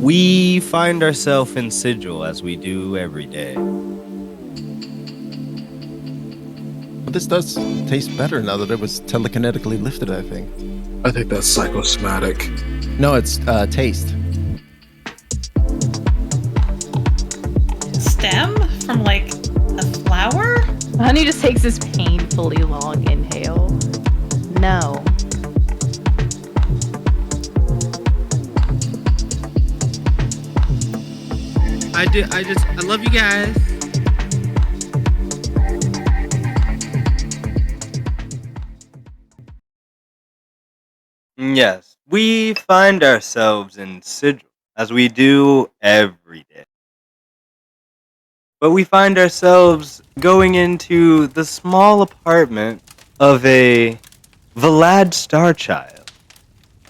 We find ourselves in Sigil as we do every day. But this does taste better now that it was telekinetically lifted, I think. I think that's psychosomatic. No, it's taste. Stem from like a flower? Honey just takes this painfully long inhale. No. I love you guys. Yes, we find ourselves in Sigil as we do every day. But we find ourselves going into the small apartment of a Vlad Starchild.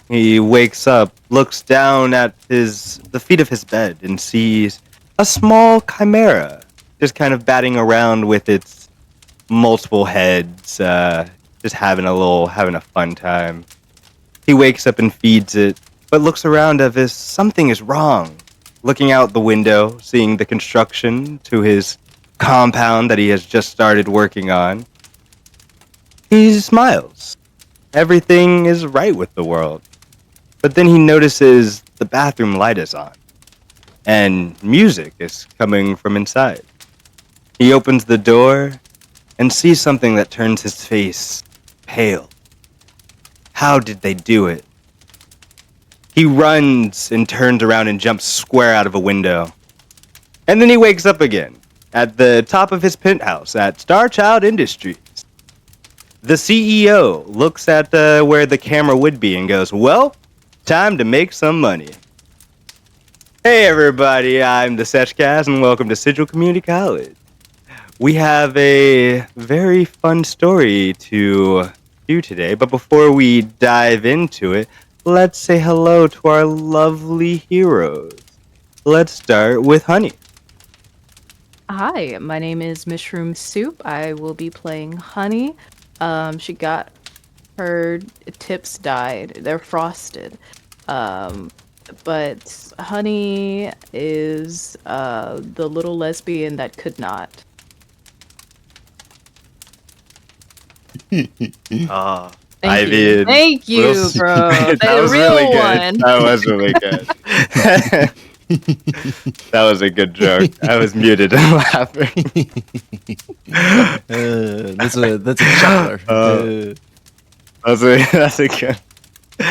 He wakes up, looks down at the feet of his bed, and sees a small chimera just kind of batting around with its multiple heads, just having a fun time. He wakes up and feeds it, but looks around as if something is wrong. Looking out the window, seeing the construction to his compound that he has just started working on, he smiles. Everything is right with the world. But then he notices the bathroom light is on, and music is coming from inside. He opens the door and sees something that turns his face pale. How did they do it? He runs and turns around and jumps square out of a window. And then he wakes up again at the top of his penthouse at Starchild Industries. The CEO looks at where the camera would be and goes, "Well, time to make some money." Hey everybody, I'm the Seshkaz and welcome to Sigil Community College. We have a very fun story to do today, but before we dive into it, let's say hello to our lovely heroes. Let's start with Honey. Hi, my name is Mushroom Soup. I will be playing Honey. She got her tips dyed. They're frosted. But Honey is the little lesbian that could not. I mean, Thank you, bro. That was real really good. one. That was really good. That was a good joke. I was muted and laughing. That's a chuckler. That's a good. All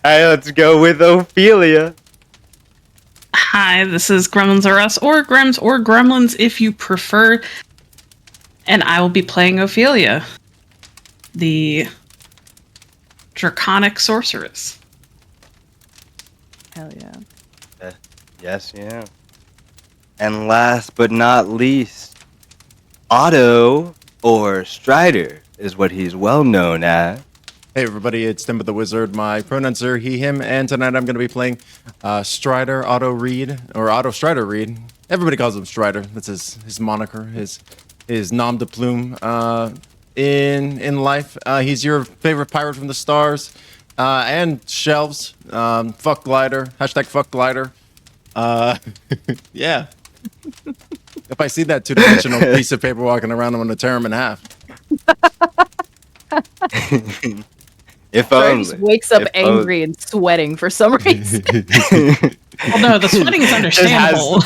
right, let's go with Ophelia. Hi, this is Gremlins Are Us, or Grems, or Gremlins if you prefer. And I will be playing Ophelia, the draconic sorceress. Hell yeah. Yes, yeah. And last but not least, Otto, or Strider, is what he's well known as. Hey everybody, it's Timbo the Wizard. My pronouns are he, him, and tonight I'm going to be playing Strider Otto Reid, or Otto Strider Reid. Everybody calls him Strider. That's his moniker, his nom de plume in life. He's your favorite pirate from the stars and shelves. Fuck glider. Hashtag fuck glider. Yeah. If I see that two-dimensional piece of paper walking around, I'm going to tear him in half. If Strider only. just wakes up angry and sweating for some reason. Well, no, the sweating is understandable,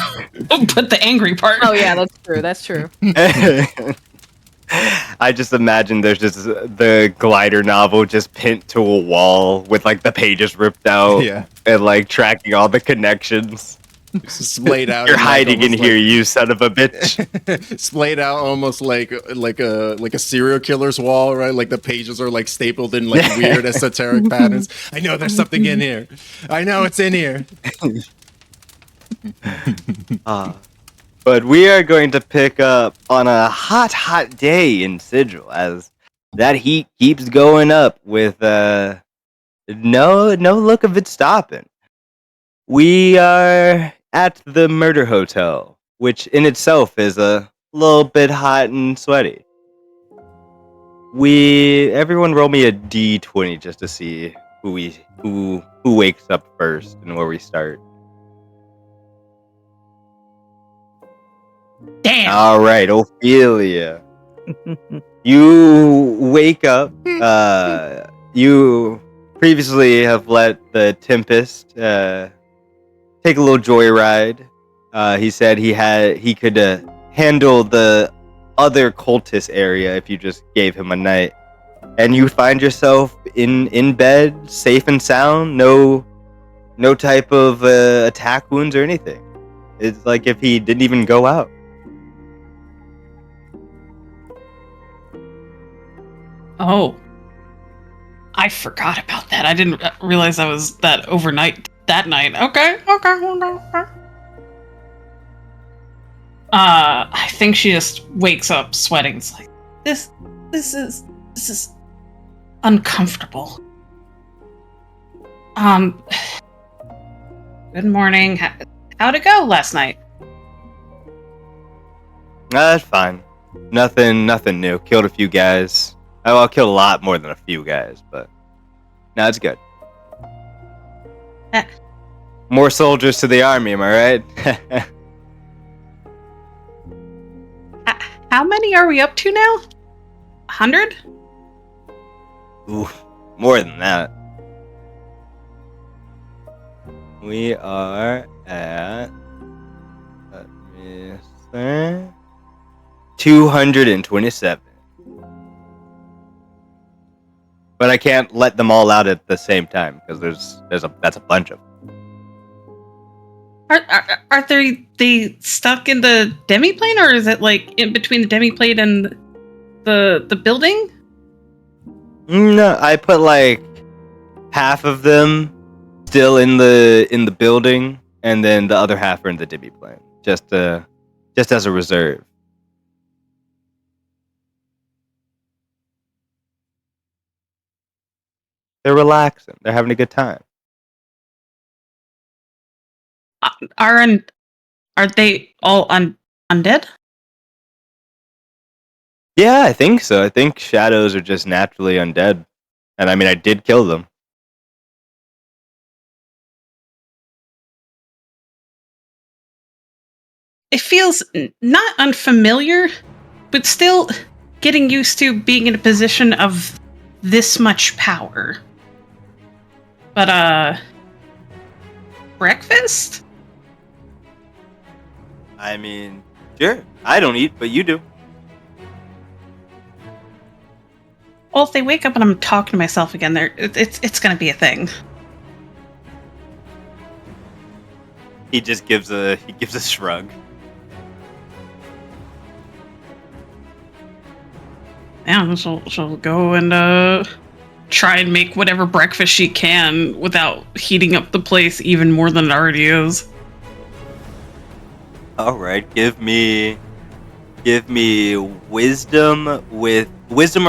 but the angry part. Oh yeah, that's true. That's true. I just imagine there's just the glider novel just pinned to a wall with like the pages ripped out, Yeah. and like tracking all the connections. Splayed out. You're like, hiding in almost here, you son of a bitch. Splayed out almost like a serial killer's wall, right? Like the pages are like stapled in like weird esoteric patterns. I know there's something in here. I know it's in here. But we are going to pick up on a hot day in Sigil as that heat keeps going up with no look of it stopping. We are at the Murder Hotel, which in itself is a little bit hot and sweaty. Everyone roll me a d20 just to see who wakes up first and where we start. Damn. All right, Ophelia. You wake up. You previously have let the Tempest take a little joyride. He said he could handle the other cultist area if you just gave him a night. And you find yourself in bed, safe and sound. No type of attack wounds or anything. It's like if he didn't even go out. Oh. I forgot about that. I didn't realize I was that overnight that night. Okay. I think she just wakes up sweating. It's like, this is uncomfortable. Good morning. How'd it go last night? That's fine. Nothing new. Killed a few guys. Oh, I killed a lot more than a few guys, but no, it's good. More soldiers to the army, am I right? How many are we up to now? 100? Ooh, more than that. We are at, let me see, 227. But I can't let them all out at the same time because that's a bunch of them. Are they stuck in the demiplane, or is it like in between the demiplane and the building? No, I put like half of them still in the building, and then the other half are in the demiplane, just as a reserve. They're relaxing. They're having a good time. Are they all undead? Yeah, I think so. I think shadows are just naturally undead. And I mean, I did kill them. It feels not unfamiliar, but still getting used to being in a position of this much power. But, breakfast? I mean, sure. I don't eat, but you do. Well, if they wake up and I'm talking to myself again, it's gonna be a thing. He just gives a shrug. Yeah, she'll go and try and make whatever breakfast she can without heating up the place even more than it already is. All right, give me wisdom or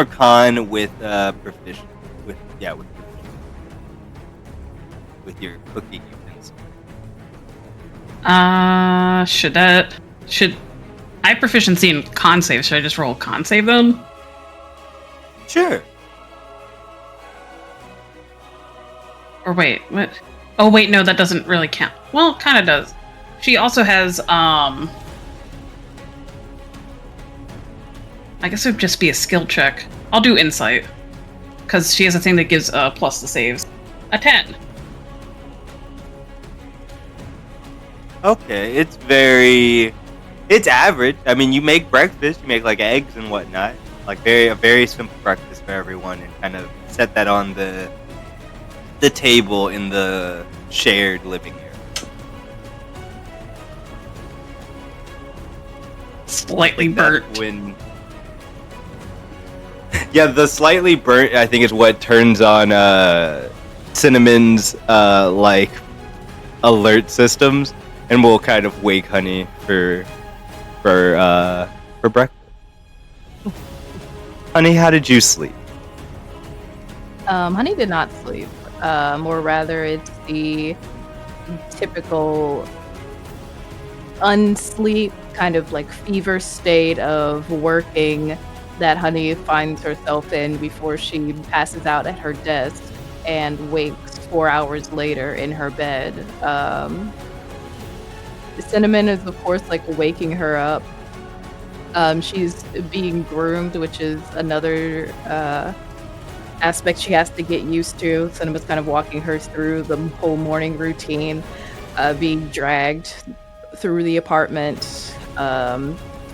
con with proficiency with your cooking utensils. Should I have proficiency in con save? Should I just roll con save then? Sure. Or wait, what? Oh wait, no, that doesn't really count. Well, kind of does. She also has I guess it would just be a skill check. I'll do insight, because she has a thing that gives plus the saves. A 10. Okay, it's average. I mean, you make breakfast, you make like eggs and whatnot, like a very simple breakfast for everyone, and kind of set that on the table in the shared living area. Slightly burnt. Yeah, the slightly burnt, I think, is what turns on Cinnamon's like alert systems, and will kind of wake Honey for breakfast. Honey, how did you sleep? Honey did not sleep. Or rather, it's the typical unsleep, kind of like fever state of working that Honey finds herself in before she passes out at her desk and wakes 4 hours later in her bed. Cinnamon is, of course, like waking her up She's being groomed, which is another aspect she has to get used to. Cinema's kind of walking her through the whole morning routine, being dragged through the apartment,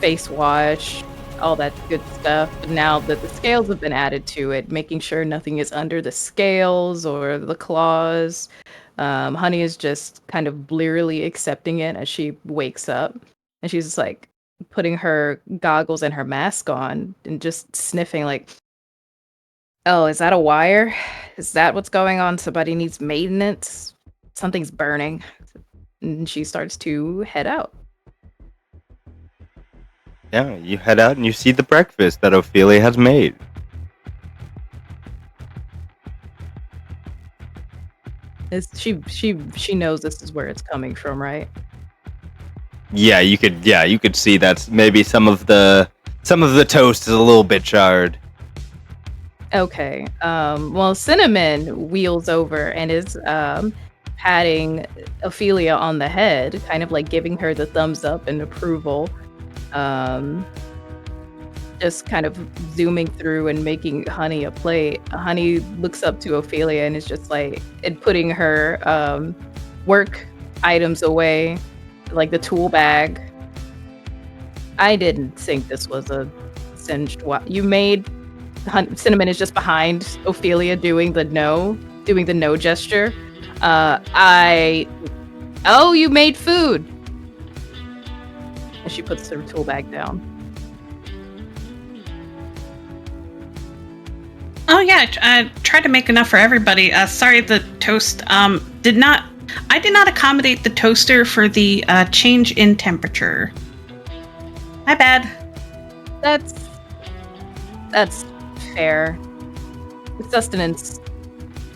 face wash, all that good stuff. But now that the scales have been added to it, making sure nothing is under the scales or the claws. Honey is just kind of blearily accepting it as she wakes up. And she's just like putting her goggles and her mask on and just sniffing like, oh, is that a wire? Is that what's going on? Somebody needs maintenance? Something's burning. And she starts to head out. Yeah, you head out and you see the breakfast that Ophelia has made. She knows this is where it's coming from, right? Yeah, you could see that's maybe some of the toast is a little bit charred. Okay. Well, Cinnamon wheels over and is patting Ophelia on the head, kind of like giving her the thumbs up and approval. Just kind of zooming through and making Honey a plate. Honey looks up to Ophelia and is just like, and putting her work items away, like the tool bag. I didn't think this was a singed. You made Cinnamon is just behind Ophelia doing the no gesture. Oh, you made food. And she puts her tool bag down. Oh yeah, I tried to make enough for everybody. Sorry, the toast did not accommodate the toaster for the change in temperature. My bad. That's fair. Sustenance.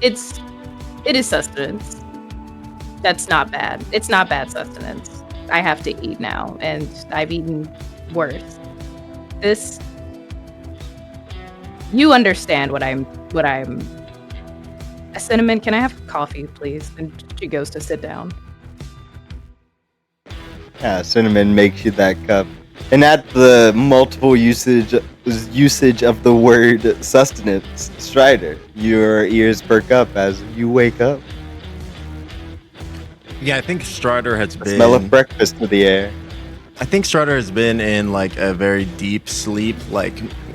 It is sustenance. That's not bad. It's not bad sustenance. I have to eat now, and I've eaten worse. This. You understand what I'm. Cinnamon, can I have coffee, please? And she goes to sit down. Yeah, Cinnamon makes you that cup. And at the multiple usage of the word sustenance, Strider, your ears perk up as you wake up. Yeah, I think Strider has The been. smell of breakfast in the air. I think Strider has been in like a very deep sleep. Like,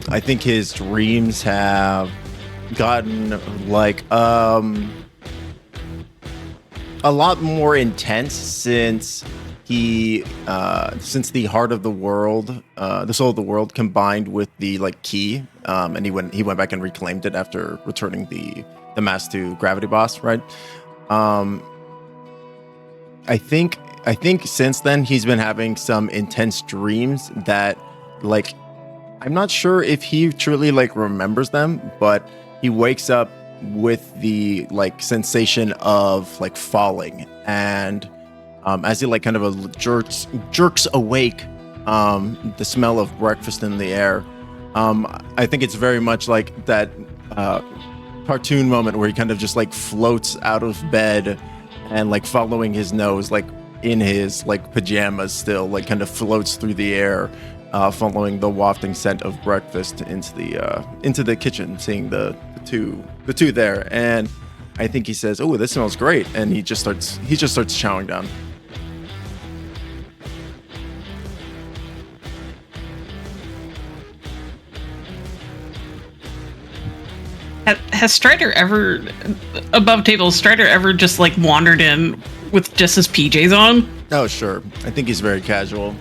I think his dreams have gotten like a lot more intense since since the heart of the world, the soul of the world combined with the like key, and he went back and reclaimed it after returning the mask to Gravity Boss, right? I think since then he's been having some intense dreams that like I'm not sure if he truly like remembers them, but he wakes up with the like sensation of like falling, and as he like kind of jerks awake, the smell of breakfast in the air. I think it's very much like that cartoon moment where he kind of just like floats out of bed and like following his nose, like in his like pajamas still, like kind of floats through the air, following the wafting scent of breakfast into the kitchen, seeing the two there. And I think he says, "Oh, this smells great," and he just starts chowing down. Has Strider ever, above table, Strider ever just like wandered in with just his PJs on? Oh, sure. I think he's very casual.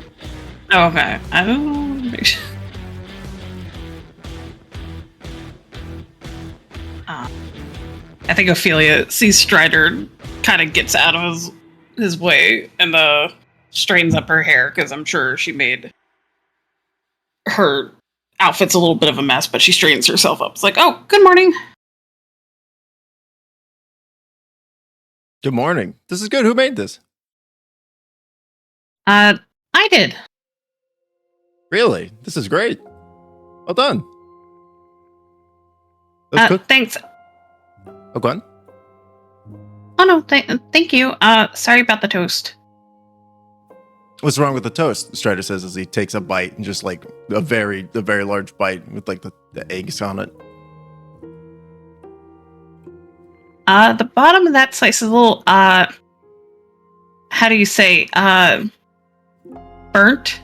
Oh, okay. I don't know. I think Ophelia sees Strider, kind of gets out of his way and straightens up her hair, because I'm sure she made her outfit's a little bit of a mess, but she straightens herself up. It's like, oh, good morning. Good morning. This is good. Who made this? I did. Really? This is great. Well done. Let's cook. Thanks. Oh, go on. Oh no, thank you. Sorry about the toast. What's wrong with the toast? Strider says as he takes a bite and just like a very large bite with like the eggs on it. The bottom of that slice is a little, how do you say, burnt,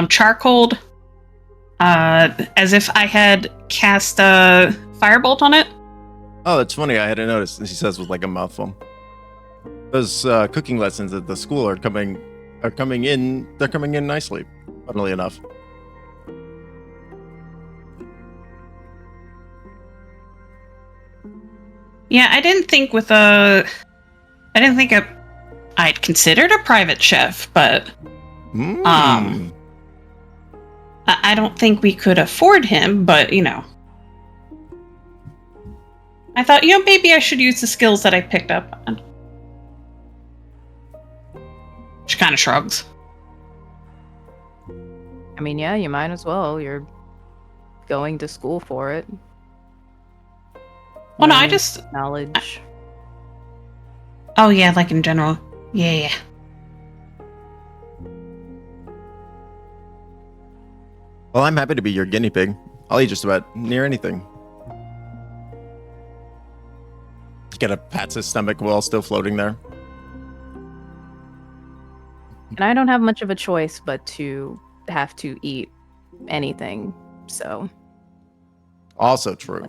charcoaled, as if I had cast a firebolt on it. Oh, that's funny. I hadn't noticed. She says with like a mouthful. Those cooking lessons at the school are coming in. They're coming in nicely, funnily enough. Yeah, I didn't think I'd considered a private chef, but I don't think we could afford him, but I thought, maybe I should use the skills that I picked up. She kind of shrugs. I mean, yeah, you might as well. You're going to school for it. Well, no, I just... Knowledge. Oh, yeah, like in general. Yeah. Well, I'm happy to be your guinea pig. I'll eat just about near anything. He kind of pats his stomach while still floating there. And I don't have much of a choice but to have to eat anything, so... Also true.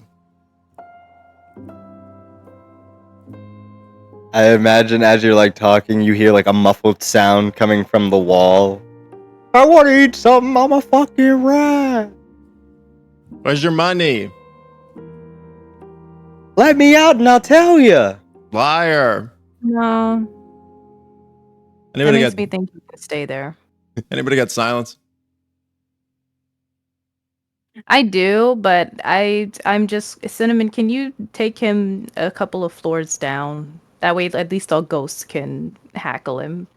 I imagine as you're like talking, you hear like a muffled sound coming from the wall. I want to eat something. I'm a fucking rat. Where's your money? Let me out and I'll tell you. Liar. No. That Anybody makes got me think you can stay there. Anybody got silence? I do, but I'm just... Cinnamon, can you take him a couple of floors down? That way at least all ghosts can hackle him.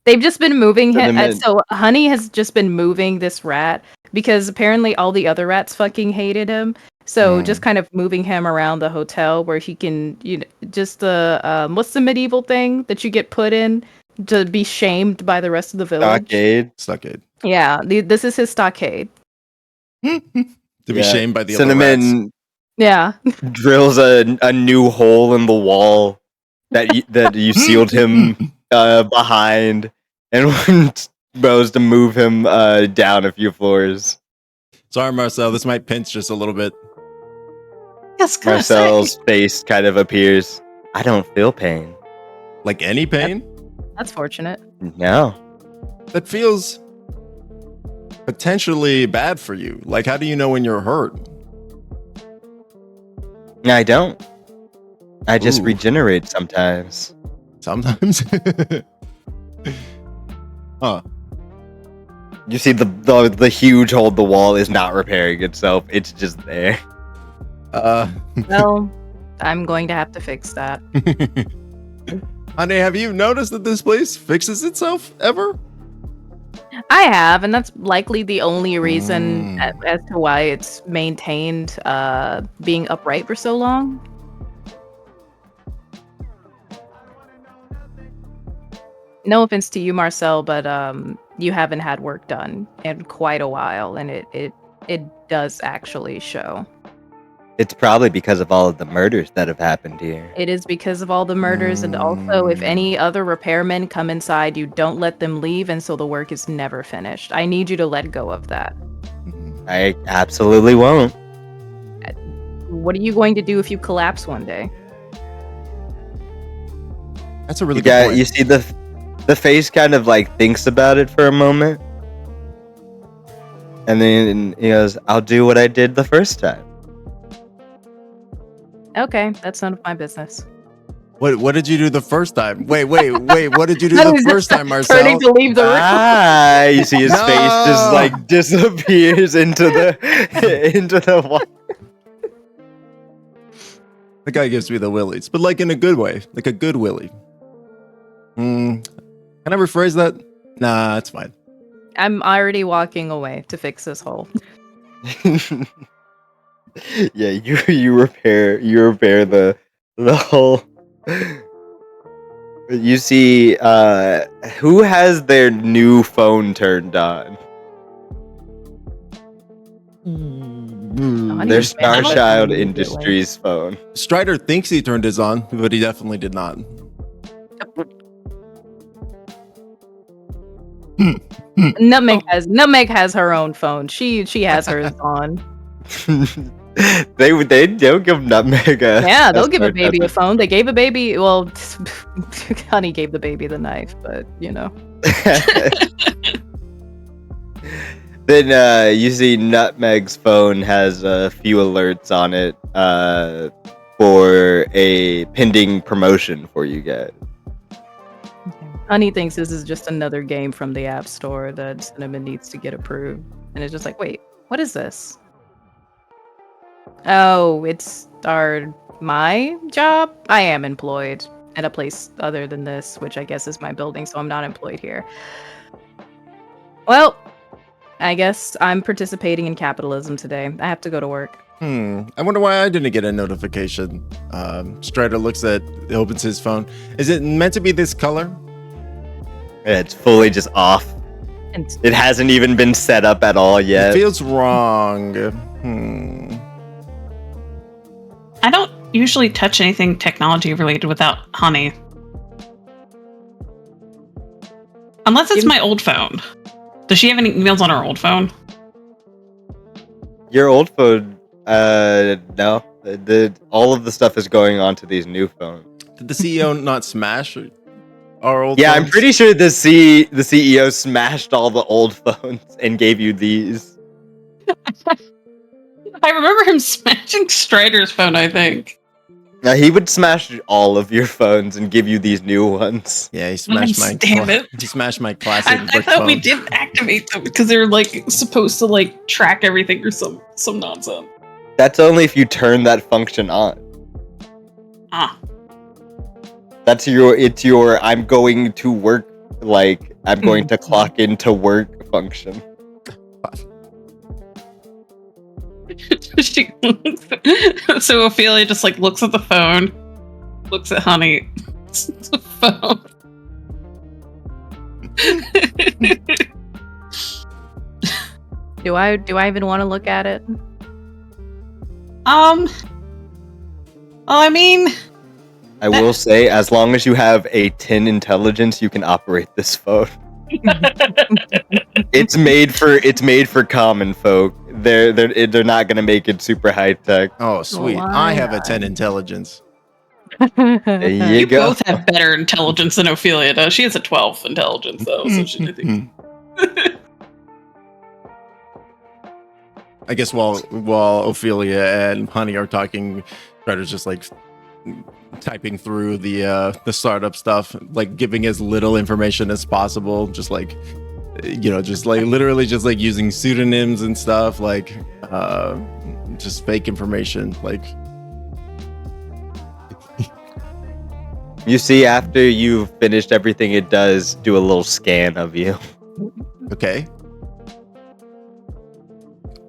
They've just been moving him. So Honey has just been moving this rat because apparently all the other rats fucking hated him. So just kind of moving him around the hotel where he can, just the what's the medieval thing that you get put in to be shamed by the rest of the village? Stockade. Yeah, this is his stockade. To be shamed by the Cinnamon other rats. Yeah. drills a new hole in the wall that you sealed him behind, and goes to move him down a few floors. Sorry, Marcel. This might pinch just a little bit. Yes, Marcel's face kind of appears. I don't feel pain. Like any pain? That's fortunate. No. That feels potentially bad for you. Like, how do you know when you're hurt? I don't. I just regenerate sometimes. Sometimes? Huh. You see the huge hole in the wall is not repairing itself. It's just there. Well, I'm going to have to fix that. Honey, have you noticed that this place fixes itself ever? I have, and that's likely the only reason as to why it's maintained being upright for so long. No offense to you, Marcel, but you haven't had work done in quite a while, and it does actually show. It's probably because of all of the murders that have happened here. It is because of all the murders, and also if any other repairmen come inside, you don't let them leave, and so the work is never finished. I need you to let go of that. I absolutely won't. What are you going to do if you collapse one day? That's a really good point. You see the face kind of like thinks about it for a moment, and then he goes, "I'll do what I did the first time." Okay, that's none of my business. What did you do the first time? Wait. What did you do the first time, Marcel? Turning to leave the room. You see his face just like disappears into the water. The guy gives me the willies, but like in a good way, like a good willy. Can I rephrase that? Nah, it's fine. I'm already walking away to fix this hole. Yeah, you repair the hole. You see, who has their new phone turned on? Their Starchild Industries phone. Strider thinks he turned his on, but he definitely did not. Nutmeg has her own phone. She has hers on. they don't give Nutmeg a Yeah, they'll give a baby a phone. They gave a baby. Well, Honey gave the baby the knife, but you know. Then you see Nutmeg's phone has a few alerts on it for a pending promotion for you guys. Honey thinks this is just another game from the App Store that Cinnamon needs to get approved. And it's just like, wait, what is this? Oh, it's my job? I am employed at a place other than this, which I guess is my building, so I'm not employed here. Well, I guess I'm participating in capitalism today. I have to go to work. I wonder why I didn't get a notification. Strider opens his phone. Is it meant to be this color? It's fully just off. It hasn't even been set up at all yet. It feels wrong. I don't usually touch anything technology related without Honey. Unless it's my old phone. Does she have any emails on her old phone? Your old phone, no. All of the stuff is going on to these new phones. Did the CEO not smash our old Yeah, phones? I'm pretty sure the CEO smashed all the old phones and gave you these. I remember him smashing Strider's phone, I think. Now he would smash all of your phones and give you these new ones. Yeah, he smashed my. Damn it! He smashed my classic. I thought we didn't activate them because they were like supposed to like track everything or some nonsense. That's only if you turn that function on. Ah. It's your I'm going to work, like I'm going to clock into work function. So Ophelia just like looks at the phone, looks at Honey, the phone. Do I even want to look at it? Well, I mean, I will say, as long as you have a 10 intelligence, you can operate this phone. It's made for common folk. They're not gonna make it super high tech. Oh, sweet! I have a 10 intelligence. There you go. both have better intelligence than Ophelia does. She has a 12 intelligence though, so she, I think. I guess while Ophelia and Honey are talking, Strider's just like typing through the startup stuff, like giving as little information as possible, just like literally just like using pseudonyms and stuff, like just fake information. Like you see, after you've finished everything, it does do a little scan of you. Okay.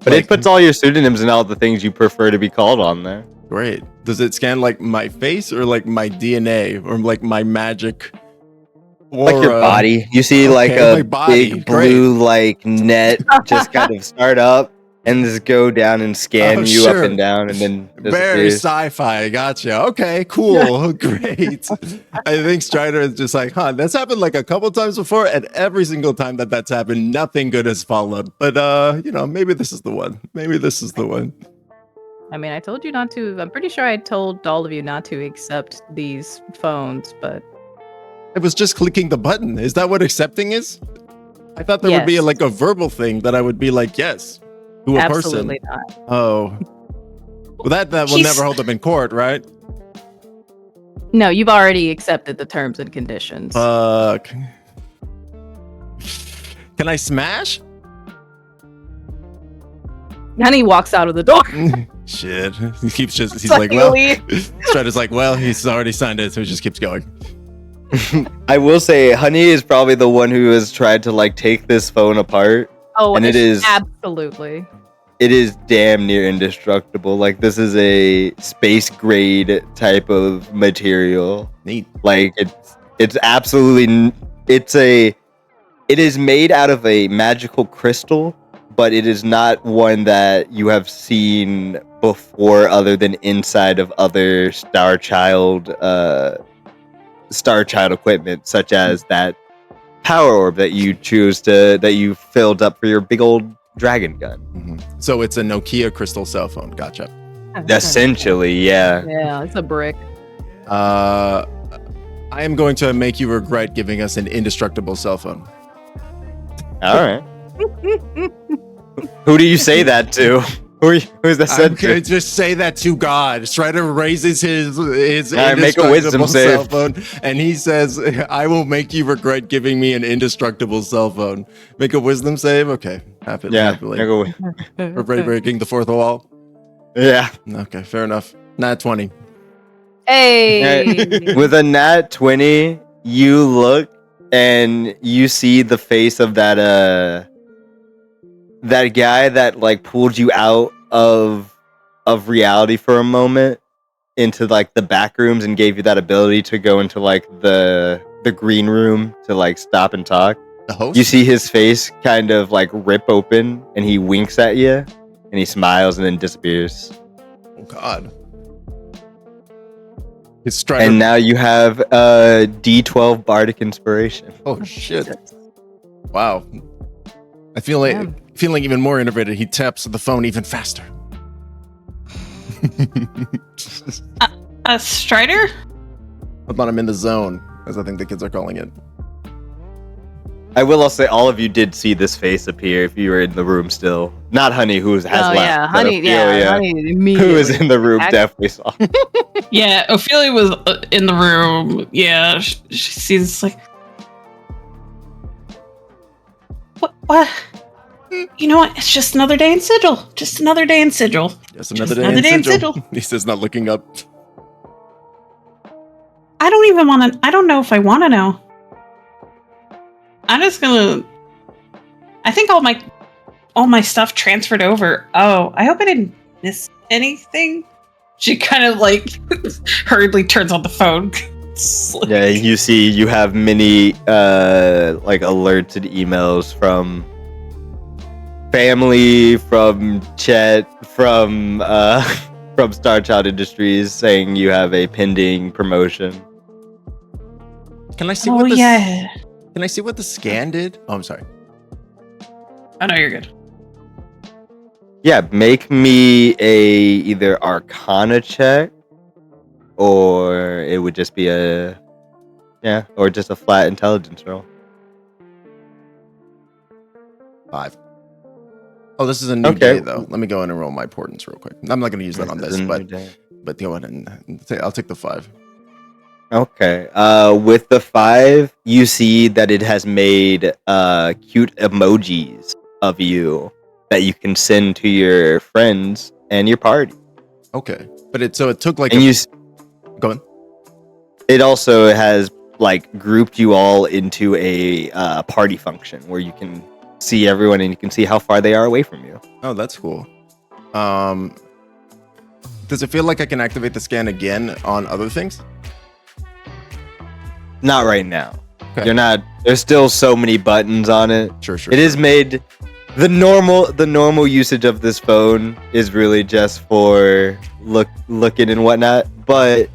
But it puts all your pseudonyms and all the things you prefer to be called on there. Great. Does it scan like my face or like my DNA or like my magic? Or, like your body. You see like a big blue like net just kind of start up and just go down and scan you up and down and then very sci-fi. Gotcha. Okay, cool. Great. I think Strider is just like, that's happened like a couple times before, and every single time that's happened, nothing good has followed. But maybe this is the one. Maybe this is the one. I mean, I told you not to. I'm pretty sure I told all of you not to accept these phones, but it was just clicking the button. Is that what accepting is? I thought there would be like a verbal thing that I would be like, yes, to a absolutely person. Not. Oh, well, that will never hold up in court, right? No, you've already accepted the terms and conditions. Fuck. Can I smash? Honey walks out of the door. Shit. He's like, well, Strider's like, well, he's already signed it, so he just keeps going. I will say, Honey is probably the one who has tried to like take this phone apart. Oh, and it is absolutely. It is damn near indestructible. Like this is a space grade type of material. Neat. Like It's absolutely. It is made out of a magical crystal, but it is not one that you have seen before, other than inside of other Star Child equipment, such as that power orb that you filled up for your big old dragon gun. Mm-hmm. So it's a Nokia crystal cell phone. Gotcha. Essentially, yeah. Yeah, it's a brick. I am going to make you regret giving us an indestructible cell phone. All right. Who do you say that to? Who's that said I'm gonna to? just say that to God. Strider raises his right, make a wisdom indestructible save. cell phone, and he says, "I will make you regret giving me an indestructible cell phone." Make a wisdom save. Okay, happily. For breaking the fourth wall. Yeah. Okay, fair enough. Nat 20. Hey. With a nat 20, you look and you see the face of that guy that like pulled you out of reality for a moment into like the back rooms and gave you that ability to go into like the green room to like stop and talk. The host? You see his face kind of like rip open and he winks at you and he smiles and then disappears. Oh God. It's Strider. And now you have a D12 Bardic Inspiration. Oh shit! Wow. I feel like feeling even more innovative. He taps the phone even faster. Strider? Hold on, I'm in the zone, as I think the kids are calling it. I will also say all of you did see this face appear if you were in the room still. Not Honey, who has left. Yeah, but Honey. Yeah, Ophelia, Honey. who Immediately. was in the room, definitely saw. Yeah, Ophelia was in the room. Yeah, she sees like, what? You know what? It's just another day in Sigil. Just another day in Sigil. Just another day in Sigil. He says, not looking up. I don't even want to. I don't know if I want to know. I'm just gonna. I think all my stuff transferred over. Oh, I hope I didn't miss anything. She kind of like hurriedly turns on the phone. Like, Yeah, you see, you have many like alerted emails from family, from Chet, from Star Child Industries saying you have a pending promotion. Can I see oh what the yeah. Can I see what the scan did? Oh, I'm sorry. Oh no, you're good. Yeah, make me either Arcana check, or it would just be or just a flat intelligence roll. 5. Oh, this is a new day though. Let me go in and roll my portents real quick. I'm not going to use that on this, but go ahead and I'll take the 5. Okay. With the 5, you see that it has made cute emojis of you that you can send to your friends and your party. Okay, but it took like. Go on. It also has like grouped you all into a party function where you can see everyone and you can see how far they are away from you. Oh, that's cool. Does it feel like I can activate the scan again on other things? Not right now. Okay. You're not. There's still so many buttons on it. Sure. It is made. The normal usage of this phone is really just for looking and whatnot. But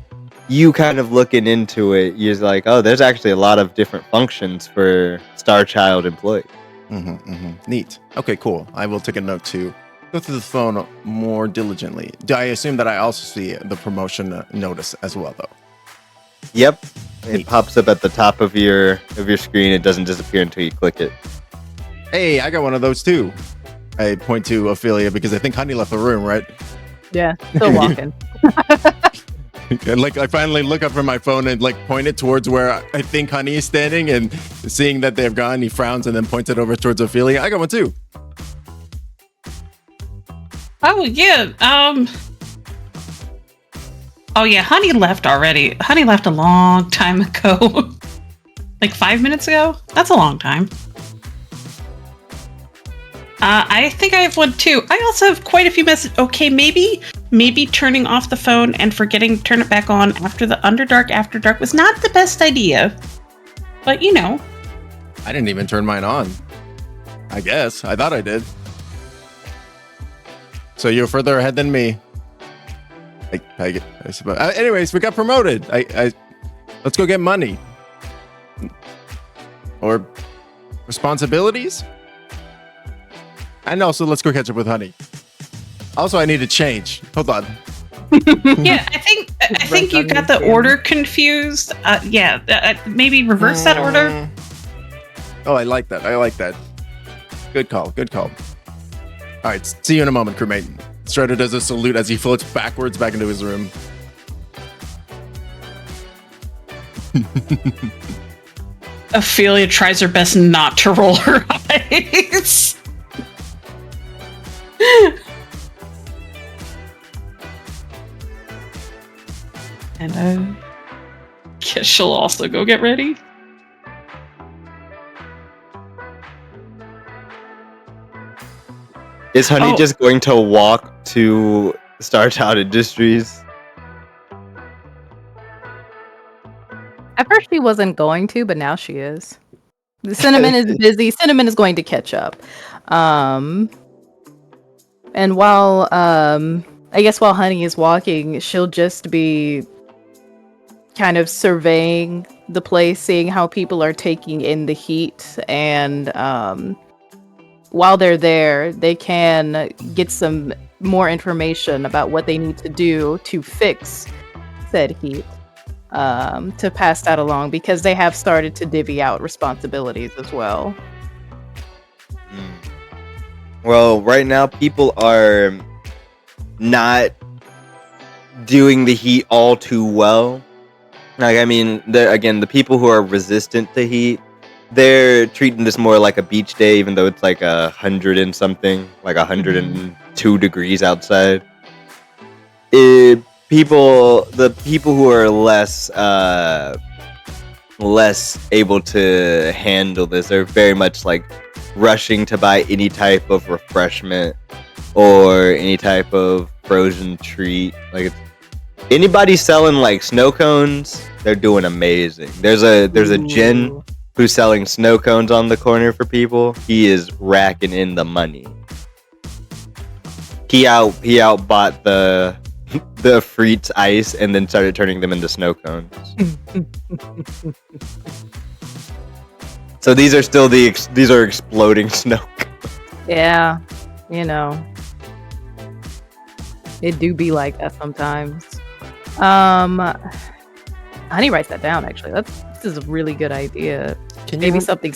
you kind of looking into it, you're like, oh, there's actually a lot of different functions for Star Child employees. Neat. Okay, cool. I will take a note to go through the phone more diligently. Do I assume that I also see the promotion notice as well, though? Yep. It pops up at the top of your screen. It doesn't disappear until you click it. Hey, I got one of those too. I point to Ophelia because I think Honey left the room, right? Yeah, still walking. And like I finally look up from my phone and like point it towards where I think Honey is standing, and seeing that they've gone, he frowns and then points it over towards Ophelia. I got one too. Oh yeah. Oh yeah, Honey left already. Honey left a long time ago. Like 5 minutes ago? That's a long time. I think I have one too. I also have quite a few messages. Okay, maybe maybe turning off the phone and forgetting to turn it back on after dark was not the best idea. But you know. I didn't even turn mine on. I guess. I thought I did. So you're further ahead than me. I suppose. Anyways, we got promoted. Let's go get money. Or responsibilities. And also, let's go catch up with Honey. Also, I need to change. Hold on. Yeah, I think you got the order confused. Maybe reverse that order. Oh, I like that. Good call. All right, see you in a moment, crewmate. Strider does a salute as he floats backwards back into his room. Ophelia tries her best not to roll her eyes. And I guess she'll also go get ready. Is Honey just going to walk to Starchild Industries? At first she wasn't going to, but now she is. The Cinnamon is busy. Cinnamon is going to catch up. And while while Honey is walking, she'll just be kind of surveying the place, seeing how people are taking in the heat, and while they're there, they can get some more information about what they need to do to fix said heat, to pass that along, because they have started to divvy out responsibilities as well. Well, right now people are not doing the heat all too well. Like, I mean, the people who are resistant to heat, they're treating this more like a beach day, even though it's like 100 and something, like 102 degrees outside. The people who are less able to handle this are very much like rushing to buy any type of refreshment or any type of frozen treat. Like, anybody selling like snow cones, they're doing amazing. There's a Jin who's selling snow cones on the corner for people. He is racking in the money. He outbought the Frites ice and then started turning them into snow cones. So these are still these are exploding snow cones. Yeah, you know, it do be like that sometimes. Honey writes that down. Actually, this is a really good idea. Maybe something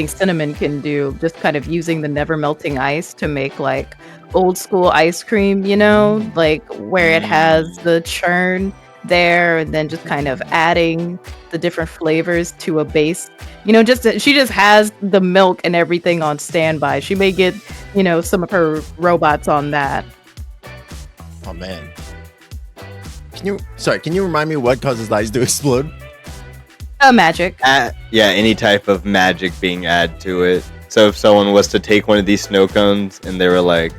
Cinnamon can do, just kind of using the never melting ice to make like old school ice cream, you know, like where it has the churn there, and then just kind of adding the different flavors to a base. You know, she just has the milk and everything on standby. She may get, you know, some of her robots on that. Oh man. Can you remind me what causes the ice to explode? Magic. Any type of magic being added to it. So if someone was to take one of these snow cones and they were like,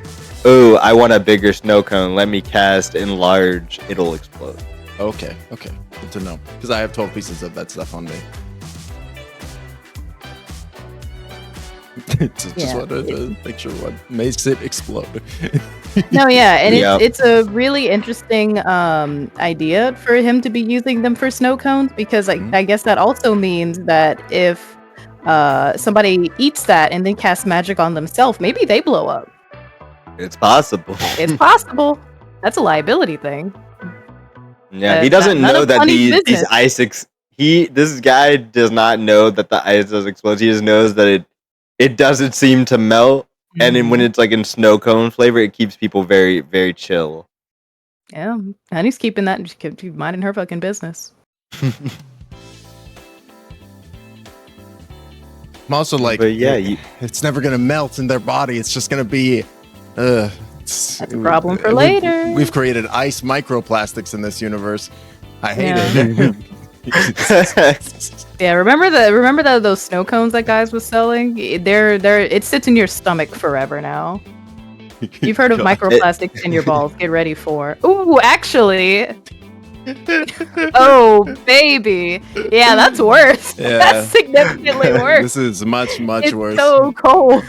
"Oh, I want a bigger snow cone. Let me cast enlarge," it'll explode. Okay. Good to know. Because I have 12 pieces of that stuff on me. Just wanted to make sure what makes it explode. No, yeah, and it's a really interesting idea for him to be using them for snow cones, because I guess that also means that if somebody eats that and then casts magic on themselves, maybe they blow up. It's possible. It's possible. That's a liability thing. Yeah, he doesn't know that these ice. This guy does not know that the ice does explode. He just knows that it doesn't seem to melt. And then when it's like in snow cone flavor, it keeps people very, very chill. Yeah, Honey's keeping minding her fucking business. I'm also like, it's never gonna melt in their body. It's just gonna be, that's a problem for later. We've created ice microplastics in this universe. I hate it. Yeah, remember those snow cones that guys was selling? It sits in your stomach forever now. You've heard of microplastics in your balls. Get ready for. Ooh, actually. Oh, baby. Yeah, that's worse. Yeah. That's significantly worse. This is much It's worse. so cold.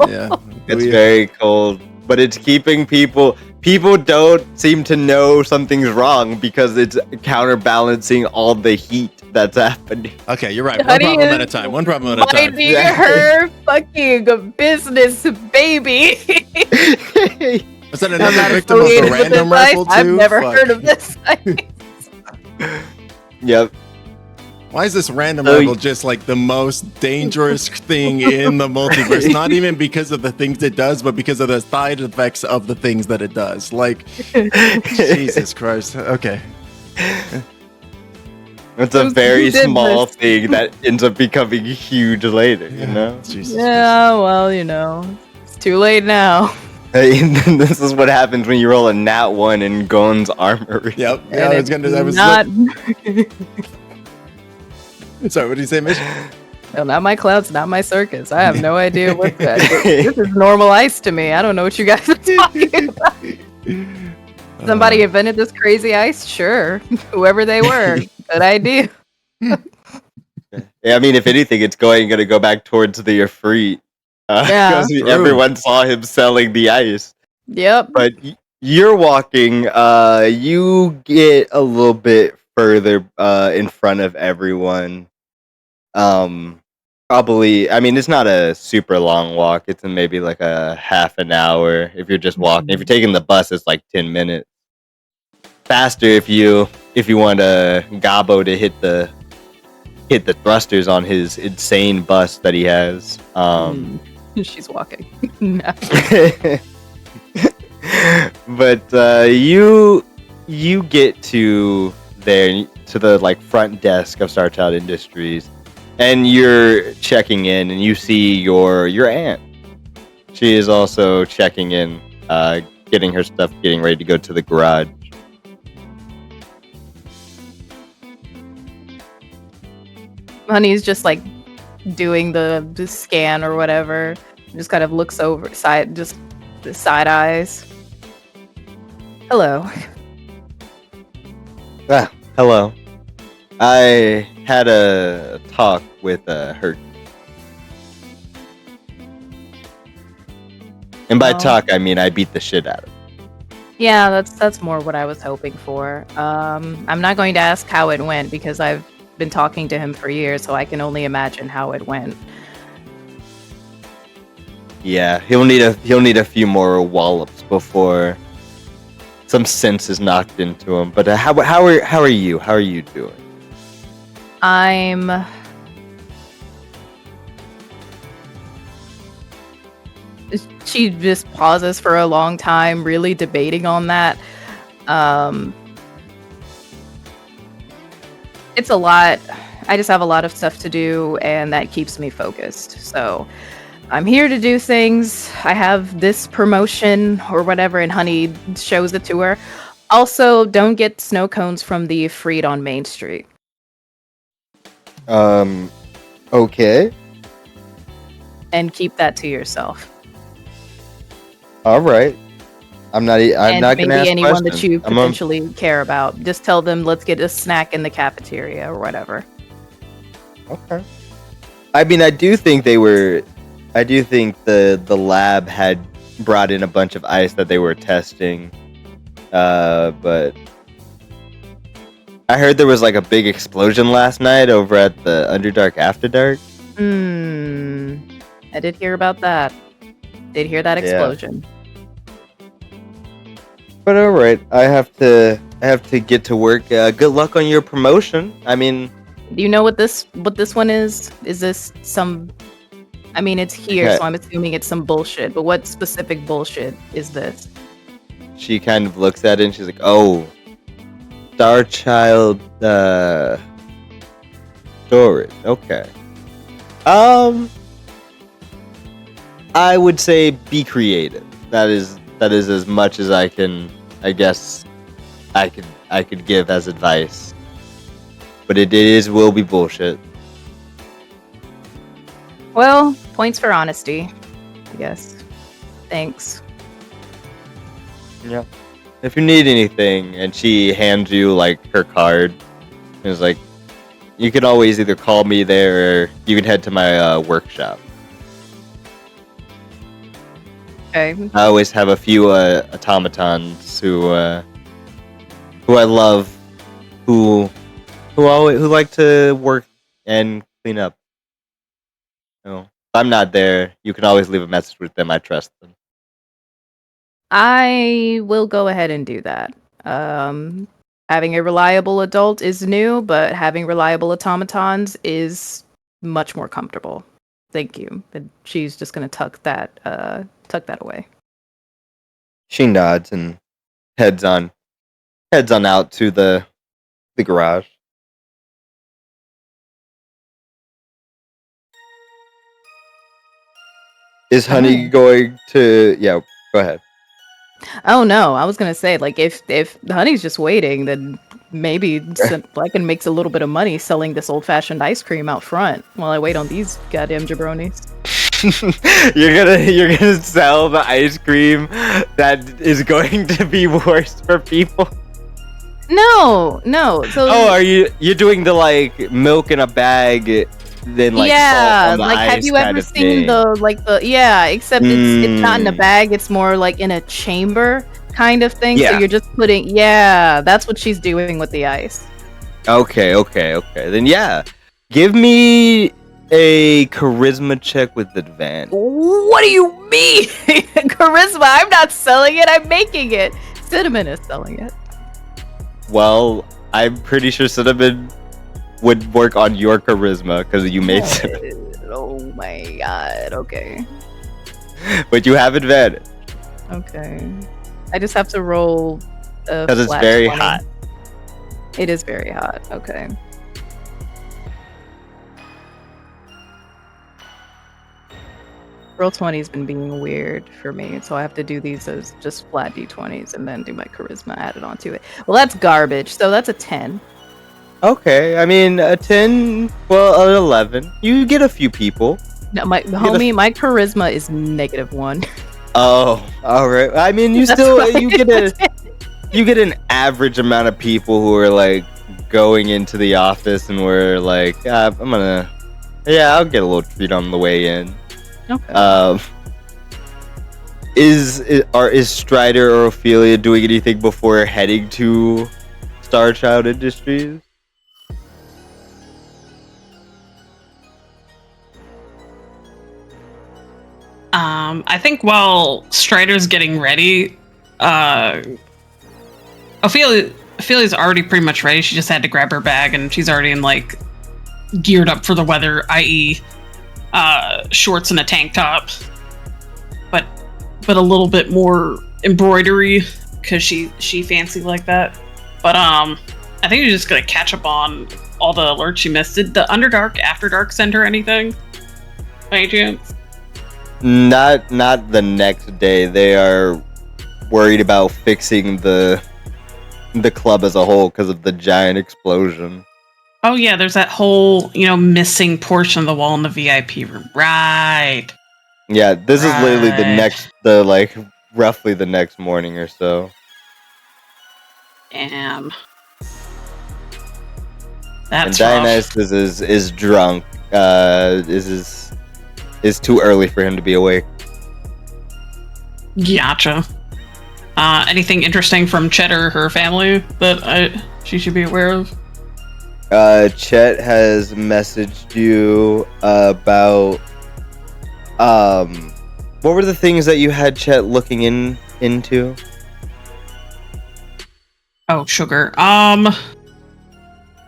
Yeah. It's very cold, but it's keeping people. People don't seem to know something's wrong because it's counterbalancing all the heat that's happening. Okay, you're right. One Honey problem at a is time. One problem at a time. minding her fucking business, baby. Was that I'm another not victim of the affiliated with random this ice. rifle too? I've never Fuck. heard of this. Yep. Why is this random So- rifle just like the most dangerous thing in the multiverse? Not even because of the things it does, but because of the side effects of the things that it does. Like, Jesus Christ. Okay. It's a Who very did small this? thing that ends up becoming huge later, you know? Jesus. Yeah, well, it's too late now. Hey, this is what happens when you roll a nat 1 in Gon's armory. Yep. Yeah, And I was it's gonna. I was not. sorry. What did you say, Mitch? No, not my clouds, not my circus. I have no idea what that. This is normal ice to me. I don't know what you guys are talking about. Somebody invented this crazy ice? Sure. Whoever they were. Good idea. Yeah, I mean, if anything, it's going to go back towards the Efreet. Yeah. Because True. everyone saw him selling the ice. Yep. But you're walking, you get a little bit further in front of everyone. Probably, I mean, it's not a super long walk. It's maybe like a half an hour if you're just walking. If you're taking the bus, it's like 10 minutes. Faster if you want Gabo to hit the thrusters on his insane bus that he has. She's walking. No. But you get to there to the like front desk of Starchild Industries, and you're checking in, and you see your aunt. She is also checking in, getting her stuff, getting ready to go to the garage. Honey's just like doing the scan or whatever. Just kind of looks over just the side eyes. Hello. Ah, hello. I had a talk with her. And by Oh. talk, I mean I beat the shit out of her. Yeah, that's more what I was hoping for. I'm not going to ask how it went because I've been talking to him for years, so I can only imagine how it went. Yeah, he'll need a few more wallops before some sense is knocked into him. But how are you? How are you doing? She just pauses for a long time, really debating on that. It's a lot. I just have a lot of stuff to do, and that keeps me focused. So I'm here to do things. I have this promotion or whatever, and Honey shows it to her. Also, don't get snow cones from the Freed on Main Street. Okay. And keep that to yourself. All right. I'm not And not maybe gonna ask anyone questions. that you I'm potentially care about. Just tell them, let's get a snack in the cafeteria or whatever. Okay. I mean, I do think the lab had brought in a bunch of ice that they were testing. But I heard there was like a big explosion last night over at the Underdark After Dark. I did hear about that. Did hear that Yeah. explosion. But all right, I have to get to work. Good luck on your promotion. I mean, Do you know what this one is? Is this some? I mean, it's here, Okay. so I'm assuming it's some bullshit. But what specific bullshit is this? she kind of looks at it and she's like, "Oh, Starchild storage. Okay. I would say be creative. That is as much as I can. I guess I could give as advice. But it will be bullshit. Well, points for honesty, I guess. Thanks. Yeah. If you need anything, and she hands you like her card, and is like, you can always either call me there, or you can head to my workshop. Okay. I always have a few automatons who I love, who like to work and clean up. If I'm not there, you can always leave a message with them. I trust them. I will go ahead and do that. Having a reliable adult is new, but having reliable automatons is much more comfortable. Thank you. And she's just gonna tuck that away. She nods and heads on out to the garage. Is Honey going to? Yeah, go ahead. Oh no, I was gonna say, like, if Honey's just waiting, then maybe I can make a little bit of money selling this old-fashioned ice cream out front while I wait on these goddamn jabronis. you're gonna sell the ice cream that is going to be worse for people. No. So are you're doing the like milk in a bag? Then like yeah, salt on the like ice have you kind ever of seen thing. except it's not in a bag, it's more like in a chamber kind of thing. Yeah. So you're just putting that's what she's doing with the ice. Okay. Then yeah, give me a charisma check with advantage. What do you mean? Charisma? I'm not selling it, I'm making it. Cinnamon is selling it. Well, I'm pretty sure Cinnamon would work on your charisma because you made Cinnamon. Oh my god, okay. But you have advantage. Okay. I just have to roll a Because it's flat very 20. hot. It is very hot, okay. Roll 20 has been being weird for me, so I have to do these as just flat d20s and then do my charisma added onto it. Well, that's garbage, so that's a 10. Okay, I mean a 10, well, an 11. You get a few people. No, my charisma is -1. Oh, all right. I mean, you That's still why you get an average amount of people who are like going into the office and we're like, I'll get a little treat on the way in. Okay. Is Strider or Ophelia doing anything before heading to Star Child Industries? I think while Strider's getting ready, Ophelia's already pretty much ready. She just had to grab her bag and she's already geared up for the weather, i.e., shorts and a tank top, but a little bit more embroidery because she fancy like that. But I think you're just gonna catch up on all the alerts she missed. Did the Underdark After Dark send her anything by any chance? Not the next day. They are worried about fixing the club as a whole because of the giant explosion. Oh yeah, there's that whole missing portion of the wall in the VIP room. Right. Yeah, this is literally roughly the next morning or so. Damn. And That's Dionysus is drunk. Is too early for him to be awake. Gotcha. Anything interesting from Chet or her family that she should be aware of? Chet has messaged you about what were the things that you had Chet looking into? Oh, sugar.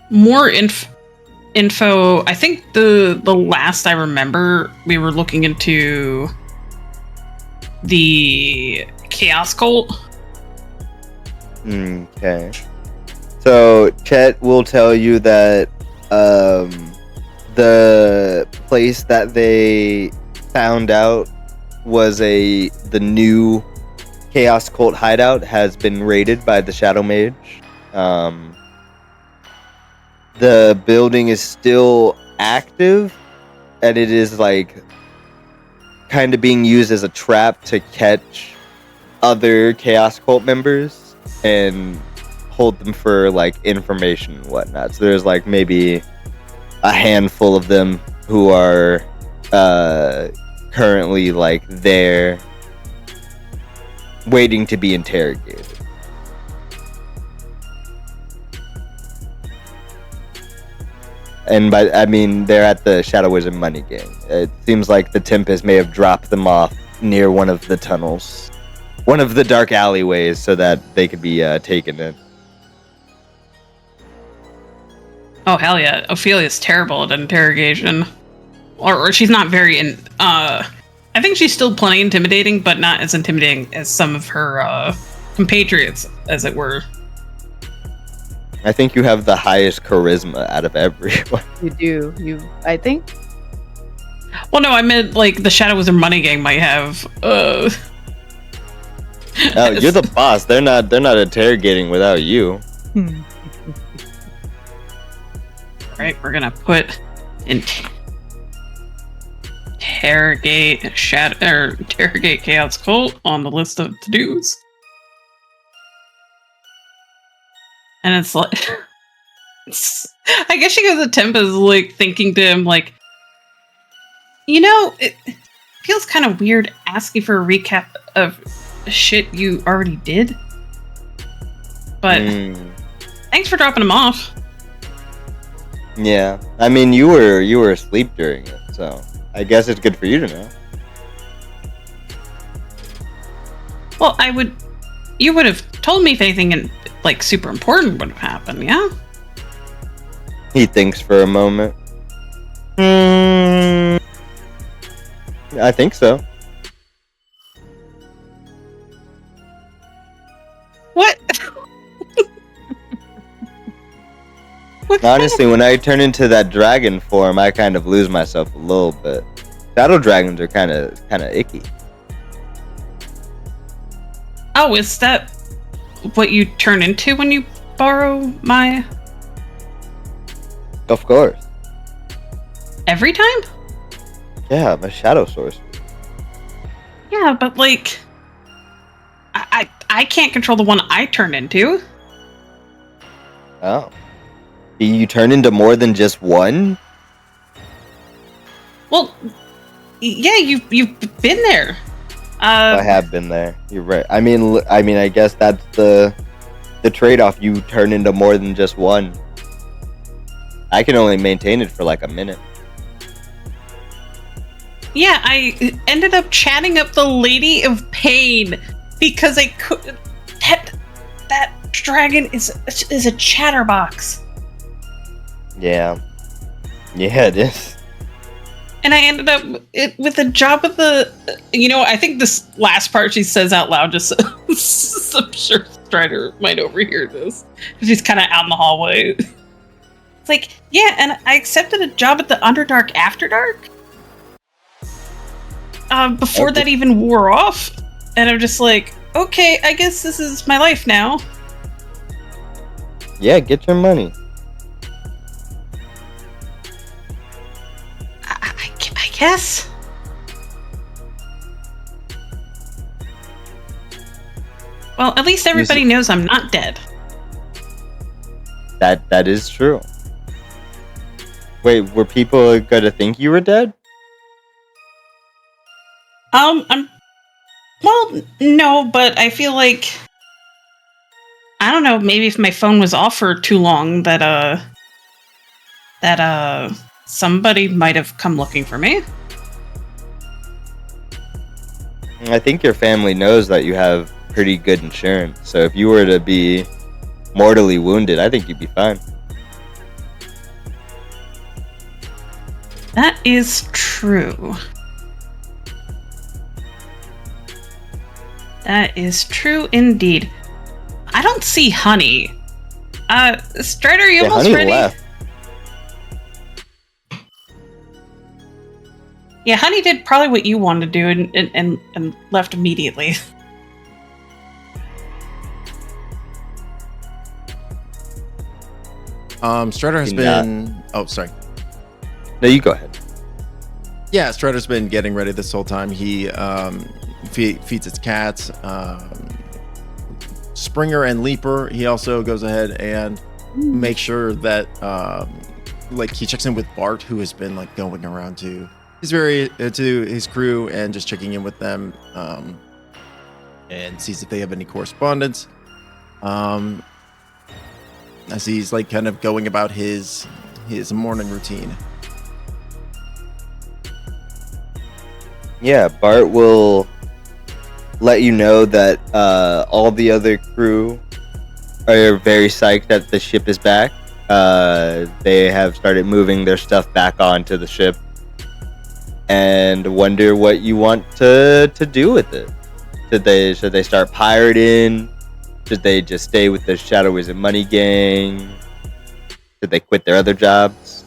More info. I think the last I remember, we were looking into the Chaos Cult. Okay. So Chet will tell you that the place that they found out was the new Chaos Cult hideout has been raided by the Shadow Mage. The building is still active, and it is like kind of being used as a trap to catch other Chaos Cult members and hold them for like information and whatnot. So there's like maybe a handful of them who are currently like there waiting to be interrogated. And they're at the Shadow Wizard Money Gang. It seems like the Tempest may have dropped them off near one of the tunnels, one of the dark alleyways, so that they could be taken in. Oh hell yeah, Ophelia's terrible at interrogation, or she's not very I think she's still plenty intimidating, but not as intimidating as some of her compatriots, as it were. I think you have the highest charisma out of everyone. You do. I think. Well, no, I meant like the Shadow Wizard Money Gang might have. Oh, you're the boss. They're not interrogating without you. Right, we're gonna put interrogate Chaos Cult on the list of to-dos. And it's like, I guess she goes to Tempest, like thinking to him, like, it feels kind of weird asking for a recap of shit you already did. But thanks for dropping him off. Yeah, I mean, you were asleep during it, so I guess it's good for you to know. Well, you would have told me if anything like super important would have happened, yeah? He thinks for a moment. I think so. What? Honestly, when I turn into that dragon form, I kind of lose myself a little bit. Shadow dragons are kind of icky. Oh, is that what you turn into when you borrow my... Of course. Every time? Yeah, I'm a shadow sorcerer. Yeah, but like... I can't control the one I turn into. Oh. Do you turn into more than just one? Well, yeah, you've been there. I have been there. You're right. I mean, I guess that's the trade-off. You turn into more than just one. I can only maintain it for like a minute. Yeah, I ended up chatting up the Lady of Pain because I could. That dragon is a chatterbox. Yeah, it is. And I ended up with a job at the. I think this last part she says out loud just. I'm sure Strider might overhear this. She's kind of out in the hallway. It's like, yeah, and I accepted a job at the Underdark After Dark. Before that even wore off, and I'm just like, okay, I guess this is my life now. Yeah, get your money. I guess. Well, at least everybody knows I'm not dead. That is true. Wait, were people gonna think you were dead? Well, no, but I feel like, I don't know, maybe if my phone was off for too long, that somebody might have come looking for me. I think your family knows that you have pretty good insurance, so if you were to be mortally wounded, I think you'd be fine. That is true. That is true indeed. I don't see Honey. Strider, are you almost Honey ready? left. Yeah, Honey did probably what you wanted to do and left immediately. Strider has been... Oh, sorry. No, you go ahead. Yeah, Strider's been getting ready this whole time. feeds its cats. Springer and Leaper, he also goes ahead and makes sure that like he checks in with Bart, who has been like going around to his crew and just checking in with them, and sees if they have any correspondence. As he's like kind of going about his morning routine. Yeah, Bart will let you know that all the other crew are very psyched that the ship is back. They have started moving their stuff back onto the ship and wonder what you want to do with it. Should they start pirating? Should they just stay with the Shadow Wizard Money Gang? Should they quit their other jobs?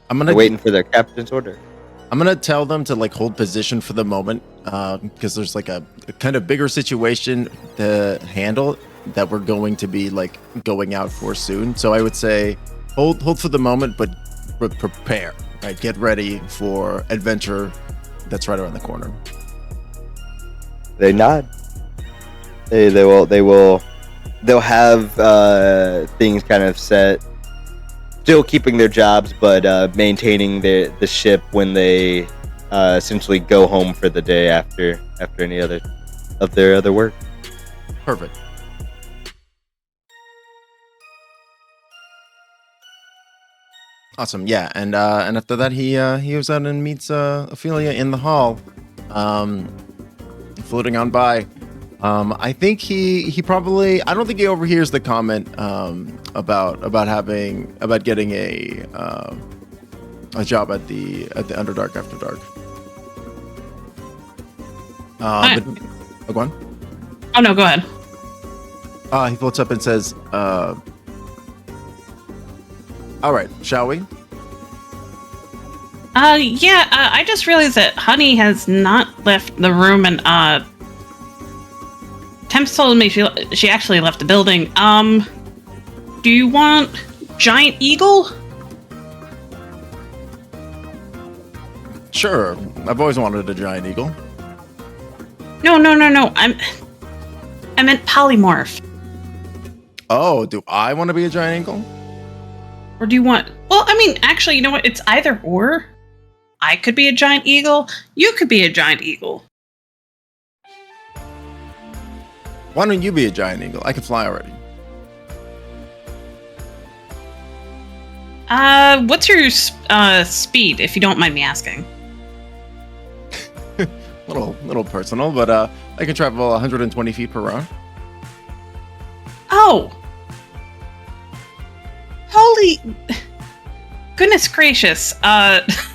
They're waiting for their captain's order. I'm gonna tell them to like hold position for the moment, because there's like a kind of bigger situation to handle that we're going to be like going out for soon. So I would say hold for the moment, but prepare. Right, get ready for adventure that's right around the corner. They nod. They'll have things kind of set. Still keeping their jobs, but maintaining the ship when they essentially go home for the day after any other of their other work. Perfect. Awesome. Yeah, and after that he goes out and meets Ophelia in the hall, floating on by. I think he probably, I don't think he overhears the comment about getting a job at the Underdark after dark. But, go on. Oh no, go ahead. He floats up and says, all right, shall we? Yeah, I just realized that Honey has not left the room, and Tempest told me she actually left the building. Do you want Giant Eagle? Sure. I've always wanted a giant eagle. No. I meant polymorph. Oh, do I want to be a giant eagle? Or do you want... Well, I mean, actually, you know what? It's either or. I could be a giant eagle. You could be a giant eagle. Why don't you be a giant eagle? I can fly already. What's your speed, if you don't mind me asking? little personal, but I can travel 120 feet per hour. Oh! Holy... Goodness gracious.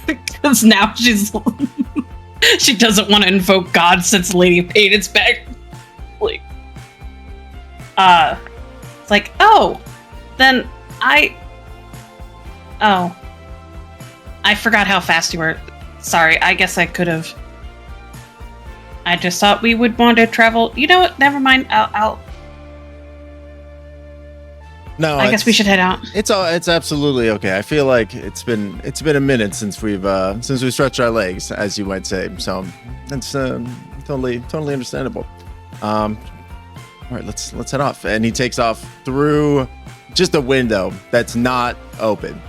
Because now she's... she doesn't want to invoke God since Lady of Pain is back. Like... It's like, oh! Then Oh. I forgot how fast you were. Sorry, I guess I could have... I just thought we would want to travel... You know what? Never mind. I'll... No, I guess we should head out. It's absolutely okay. I feel like it's been a minute since we stretched our legs, as you might say. So that's totally understandable. All right, let's head off. And he takes off through just a window that's not open.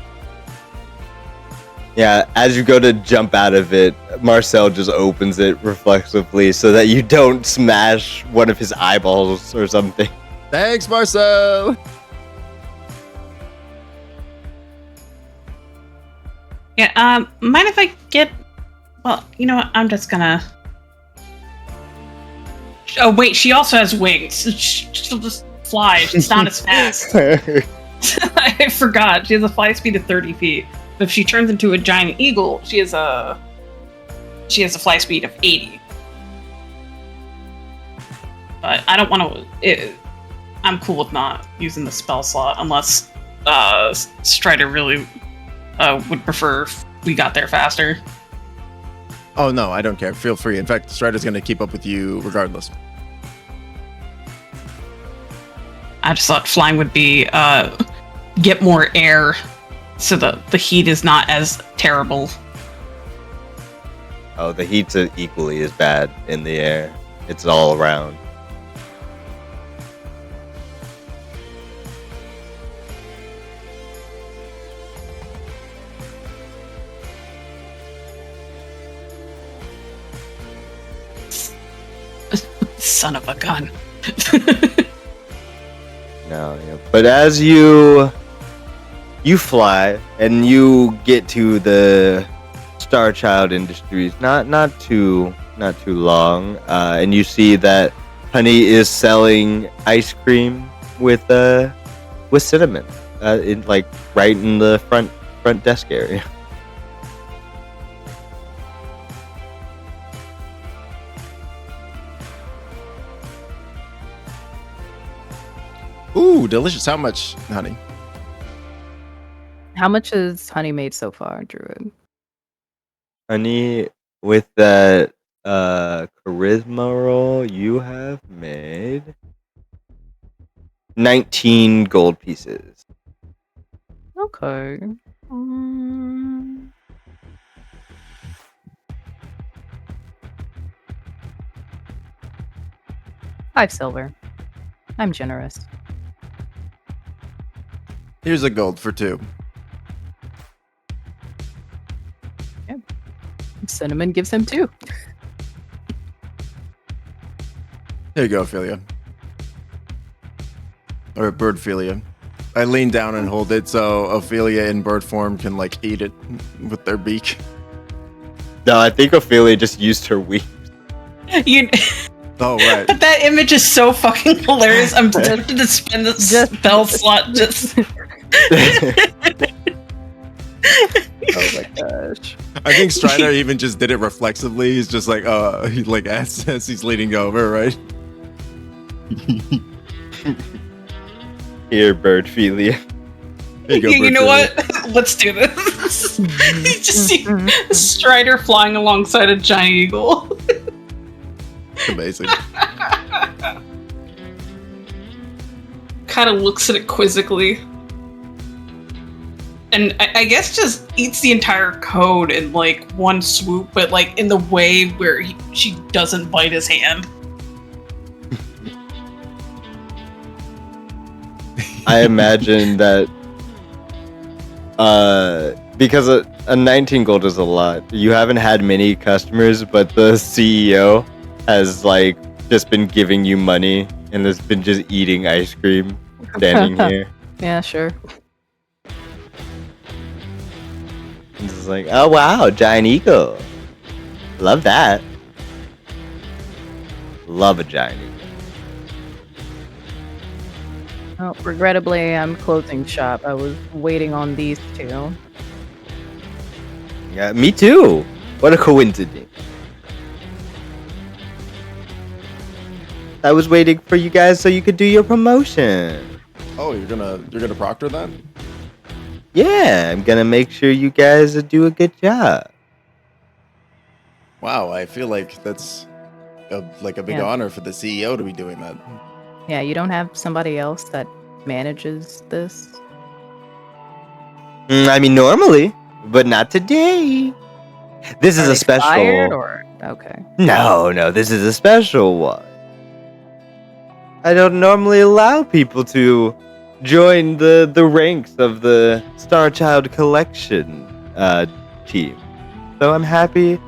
Yeah, as you go to jump out of it, Marcel just opens it reflexively so that you don't smash one of his eyeballs or something. Thanks, Marcel. Yeah, mind if I get... Well, you know what? I'm just gonna... Oh, wait, she also has wings. She'll just fly. She's not as fast. I forgot. She has a fly speed of 30 feet. But if she turns into a giant eagle, she has a fly speed of 80. But I don't want to... I'm cool with not using the spell slot unless Strider really would prefer if we got there faster. Oh, no, I don't care. Feel free. In fact, Strider's going to keep up with you regardless. I just thought flying would be get more air so the heat is not as terrible. Oh, the heat's equally as bad in the air. It's all around. Son of a gun. No, yeah. But as you fly and you get to the Star Child Industries, not too long, and you see that Honey is selling ice cream with cinnamon, in like right in the front desk area. Ooh, delicious. How much, honey? How much has Honey made so far, Druid? Honey, with that charisma roll, you have made 19 gold pieces. Okay. Five silver. I'm generous. Here's a gold for 2. Cinnamon gives him 2. There you go, Ophelia. Or Birdphilia. I lean down and hold it so Ophelia in bird form can like eat it with their beak. No, I think Ophelia just used her wings. You, Oh, right. but that image is so fucking hilarious. I'm tempted to spend the spell slot just. Oh my gosh. I think Strider even just did it reflexively. He's just like, he like as he's leaning over, right? Here, Birdphilia. There you go, You know Birdphilia. what? Let's do this. You just see Strider flying alongside a giant eagle. Amazing. Kind of looks at it quizzically. And I guess just eats the entire code in like one swoop, but like in the way where she doesn't bite his hand. I imagine that because a 19 gold is a lot. You haven't had many customers, but the CEO has like just been giving you money and has been just eating ice cream standing here. Yeah, sure. And it's like, oh wow, giant eagle. Love that. Love a giant eagle. Oh, regrettably, I'm closing shop. I was waiting on these two. Yeah, me too. What a coincidence. I was waiting for you guys so you could do your promotion. Oh, you're gonna proctor that? Yeah, I'm gonna make sure you guys do a good job. Wow, I feel like that's a big Yeah. honor for the CEO to be doing that. Yeah, you don't have somebody else that manages this? I mean, normally, but not today. This is Are a they special. fired or okay? No, this is a special one. I don't normally allow people to join the ranks of the Star Child Collection team. So I'm happy.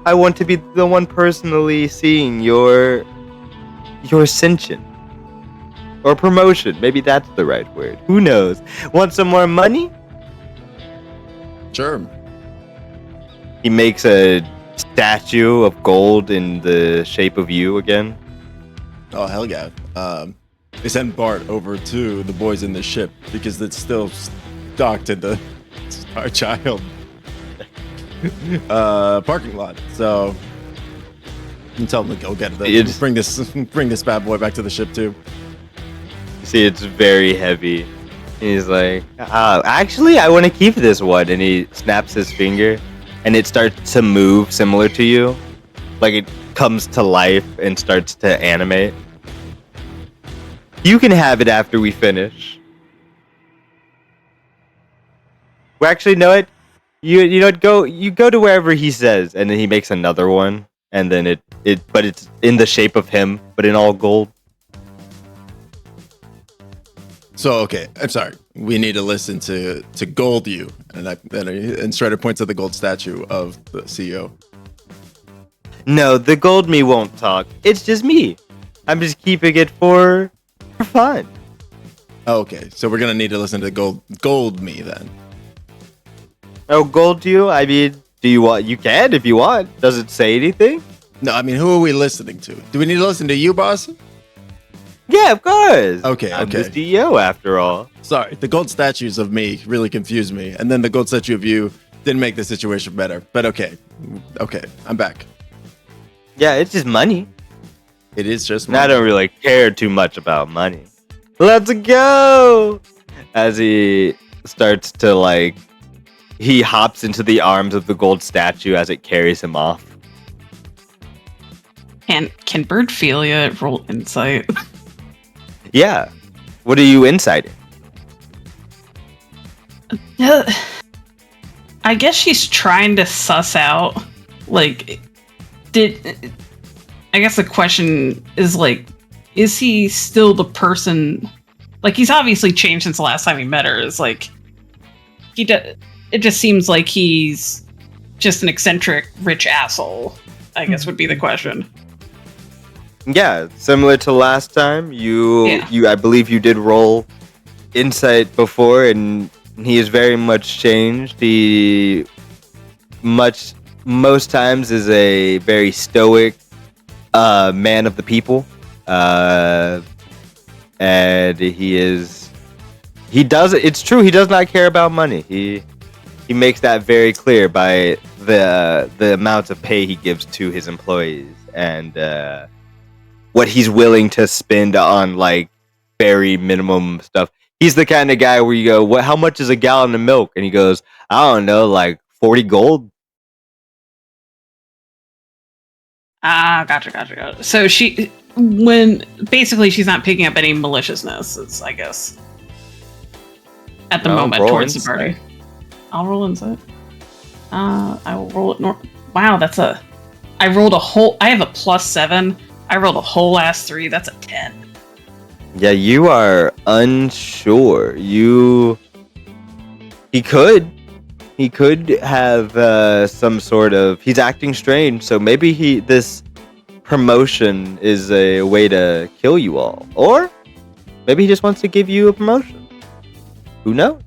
I want to be the one personally seeing your ascension. Or promotion. Maybe that's the right word. Who knows? Want some more money? Sure. He makes a statue of gold in the shape of you again. Oh, hell yeah. They send Bart over to the boys in the ship because it's still docked in the Star Child parking lot. So you can tell them to go get it. Bring this bad boy back to the ship too. You see, it's very heavy. He's like, actually, I want to keep this one. And he snaps his finger, and it starts to move similar to you. Like it comes to life and starts to animate. You can have it after we finish. Well, actually, know it. you go to wherever he says, and then he makes another one, and then but it's in the shape of him, but in all gold. So okay, I'm sorry. We need to listen to Gold You, and Strider points at the gold statue of the CEO. No, the gold me won't talk. It's just me. I'm just keeping it for fun. Okay, so we're gonna need to listen to Gold Me then. Oh, gold you? I mean, do you want? You can if you want. Does it say anything? No, I mean, who are we listening to? Do we need to listen to you, boss? Yeah, of course. Okay, I'm okay. the CEO after all. Sorry, the gold statues of me really confused me, and then the gold statue of you didn't make the situation better. But okay, I'm back. Yeah, it's just money. It is just And I money. don't really care too much about money. Let's go! As he starts to he hops into the arms of the gold statue as it carries him off. Can Ophelia roll insight? Yeah. What are you inciting? I guess she's trying to suss out, I guess the question is, is he still the person? He's obviously changed since the last time we met her. It just seems like he's just an eccentric, rich asshole, I guess would be the question. Yeah, similar to last time, I believe you did roll insight before, and he is very much changed. He most times is a very stoic man of the people, and it's true, he does not care about money. He makes that very clear by the amount of pay he gives to his employees, and what he's willing to spend on very minimum stuff. He's the kind of guy where you go, how much is a gallon of milk? And he goes, I don't know, 40 gold. Gotcha. So she's not picking up any maliciousness, I guess, at the moment towards the party. I'll roll insight. I will roll it. Wow, I rolled I have a +7. I rolled a whole ass 3. That's a 10. Yeah, you are unsure. He could have some sort of. He's acting strange, so maybe this promotion is a way to kill you all, or maybe he just wants to give you a promotion. Who knows?